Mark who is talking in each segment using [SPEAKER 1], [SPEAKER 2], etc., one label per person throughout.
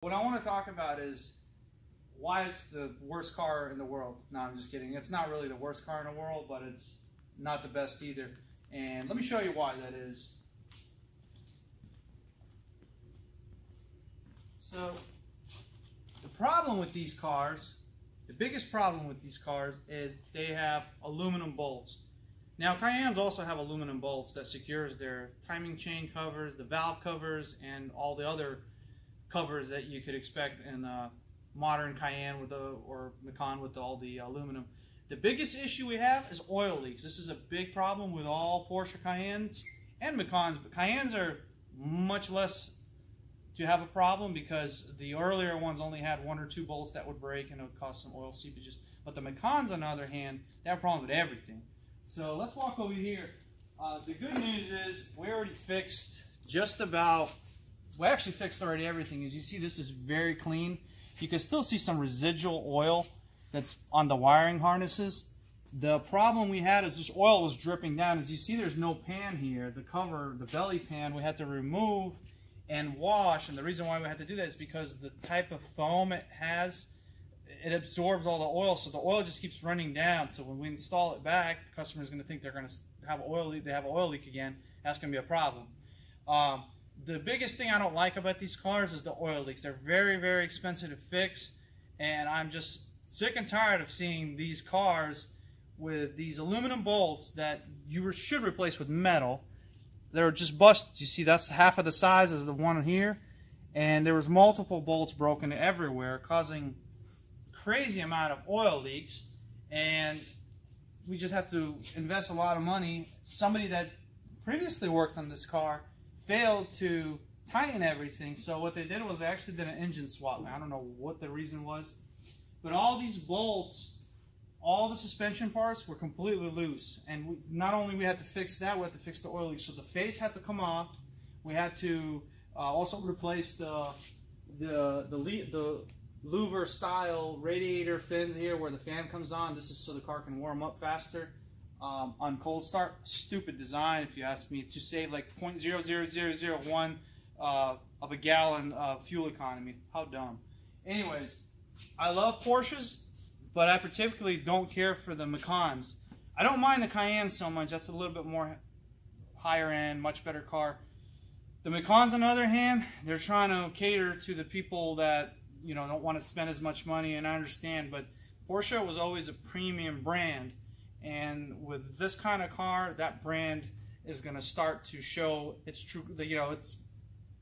[SPEAKER 1] What I want to talk about is why it's the worst car in the world. No, I'm just kidding. It's not really the worst car in the world, but it's not the best either. And let me show you why that is. So, the problem with these cars, the biggest problem with these cars is they have aluminum bolts. Now, Cayennes also have aluminum bolts that secures their timing chain covers, the valve covers, and all the other covers that you could expect in a modern Cayenne with or Macan with all the aluminum. The biggest issue we have is oil leaks. This is a big problem with all Porsche Cayennes and Macans, but Cayennes are much less to have a problem because the earlier ones only had 1 or 2 bolts that would break and it would cause some oil seepages. But the Macans, on the other hand, they have problems with everything. So let's walk over here. The good news is we already fixed just about, we actually fixed already everything. As you see, this is very clean. You can still see some residual oil that's on the wiring harnesses. The problem we had is this oil was dripping down. As you see, there's no pan here. The cover, the belly pan, we had to remove and wash. And the reason why we had to do that is because the type of foam it has, it absorbs all the oil, so the oil just keeps running down. So when we install it back, the customer is going to think they're going to have oil leak. They have an oil leak again. That's going to be a problem. The biggest thing I don't like about these cars is the oil leaks. They're very, very expensive to fix, and I'm just sick and tired of seeing these cars with these aluminum bolts that you should replace with metal. They're just busted. You see, that's half of the size of the one here, and there was multiple bolts broken everywhere, causing crazy amount of oil leaks, and we just have to invest a lot of money. Somebody that previously worked on this car failed to tighten everything, so what they did was they actually did an engine swap. I don't know what the reason was, but all these bolts, all the suspension parts were completely loose, and not only we had to fix that, we had to fix the oil leak. So the face had to come off. We had to also replace the louver style radiator fins here where the fan comes on. This is so the car can warm up faster. On cold start, stupid design if you ask me, to save like 0.00001 of a gallon of fuel economy. How dumb. Anyways, I love Porsches, but I particularly don't care for the Macans. I don't mind the Cayenne so much. That's a little bit more higher end, much better car. The Macans, on the other hand, they're trying to cater to the people that, you know, don't want to spend as much money, and I understand, but Porsche was always a premium brand. And with this kind of car, that brand is going to start to show its true, you know, its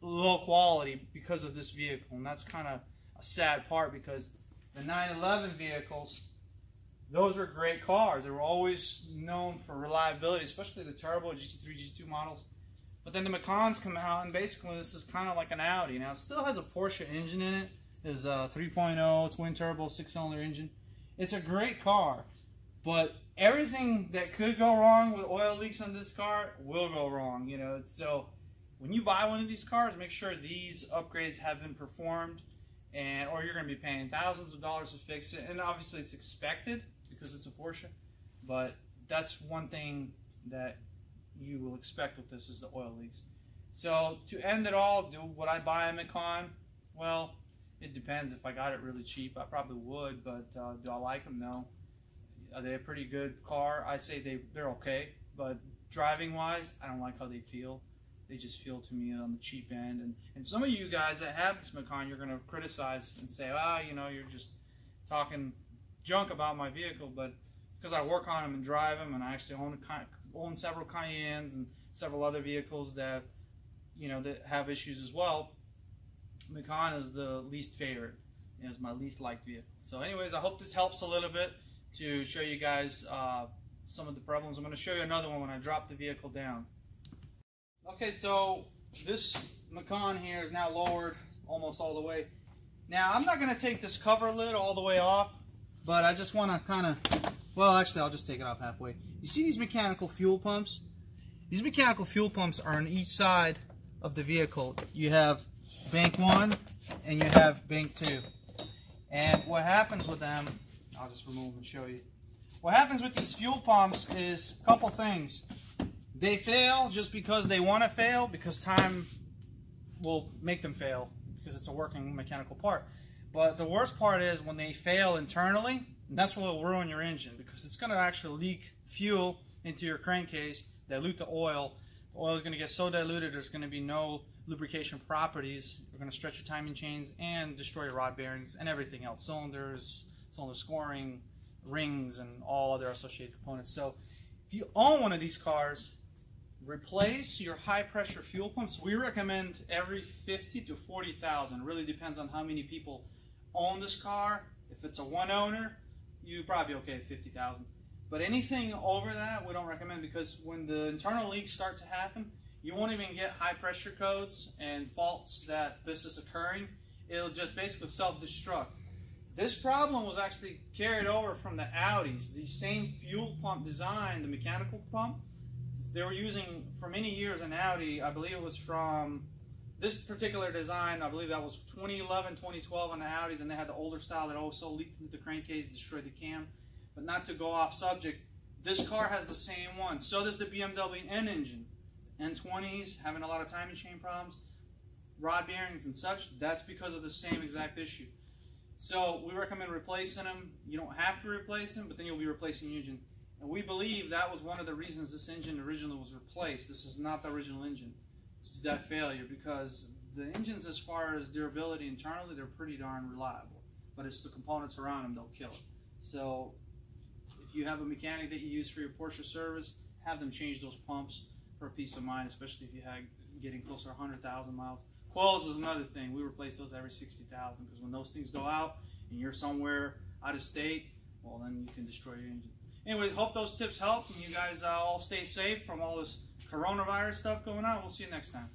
[SPEAKER 1] low quality because of this vehicle. And that's kind of a sad part, because the 911 vehicles, those were great cars. They were always known for reliability, especially the turbo GT3, GT2 models. But then the Macans come out, and basically this is kind of like an Audi. Now, it still has a Porsche engine in it. It's a 3.0 twin turbo 6-cylinder engine. It's a great car. But everything that could go wrong with oil leaks on this car will go wrong, you know. So when you buy one of these cars, make sure these upgrades have been performed, or you're going to be paying thousands of dollars to fix it. And obviously it's expected because it's a Porsche, but that's one thing that you will expect with this is the oil leaks. So to end it all, would I buy a Macan? Well, it depends. If I got it really cheap, I probably would, but do I like them? No. Are they a pretty good car? I say they're okay, but driving wise, I don't like how they feel. They just feel to me on the cheap end. And some of you guys that have this Macan, you're going to criticize and say, you know, you're just talking junk about my vehicle. But because I work on them and drive them, and I actually own several Cayennes and several other vehicles that, you know, that have issues as well, Macan is the least favorite. It's my least liked vehicle. So anyways, I hope this helps a little bit to show you guys some of the problems. I'm going to show you another one when I drop the vehicle down. Okay, so this Macan here is now lowered almost all the way. Now, I'm not going to take this cover lid all the way off, but I just want to kind of, well, actually, I'll just take it off halfway. You see these mechanical fuel pumps? These mechanical fuel pumps are on each side of the vehicle. You have bank 1 and you have bank 2. And what happens with them, I'll just remove them and show you. What happens with these fuel pumps is a couple things. They fail just because they want to fail, because time will make them fail. because it's a working mechanical part. But the worst part is when they fail internally, that's what will ruin your engine, because it's going to actually leak fuel into your crankcase, dilute the oil. The oil is going to get so diluted there's going to be no lubrication properties. You're going to stretch your timing chains and destroy your rod bearings and everything else, cylinders, cylinder scoring, rings, and all other associated components. So if you own one of these cars, replace your high pressure fuel pumps. We recommend every 50 to 40,000. Really depends on how many people own this car. If it's a one owner, you're probably okay at 50,000. But anything over that, we don't recommend, because when the internal leaks start to happen, you won't even get high pressure codes and faults that this is occurring. It'll just basically self-destruct. This problem was actually carried over from the Audis. The same fuel pump design, the mechanical pump, they were using for many years in Audi. I believe it was from this particular design, I believe that was 2011, 2012 on the Audis, and they had the older style that also leaked into the crankcase, destroyed the cam. But not to go off subject, this car has the same one. So does the BMW N engine. N20s, having a lot of timing chain problems, rod bearings and such. That's because of the same exact issue. So we recommend replacing them. You don't have to replace them, but then you'll be replacing your engine. And we believe that was one of the reasons this engine originally was replaced. This is not the original engine to that failure, because the engines, as far as durability internally, they're pretty darn reliable. But it's the components around them that'll kill it. So if you have a mechanic that you use for your Porsche service, have them change those pumps for peace of mind, especially if you had getting closer to 100,000 miles. Coils is another thing. We replace those every 60,000, because when those things go out and you're somewhere out of state, well, then you can destroy your engine. Anyways, hope those tips help and you guys all stay safe from all this coronavirus stuff going on. We'll see you next time.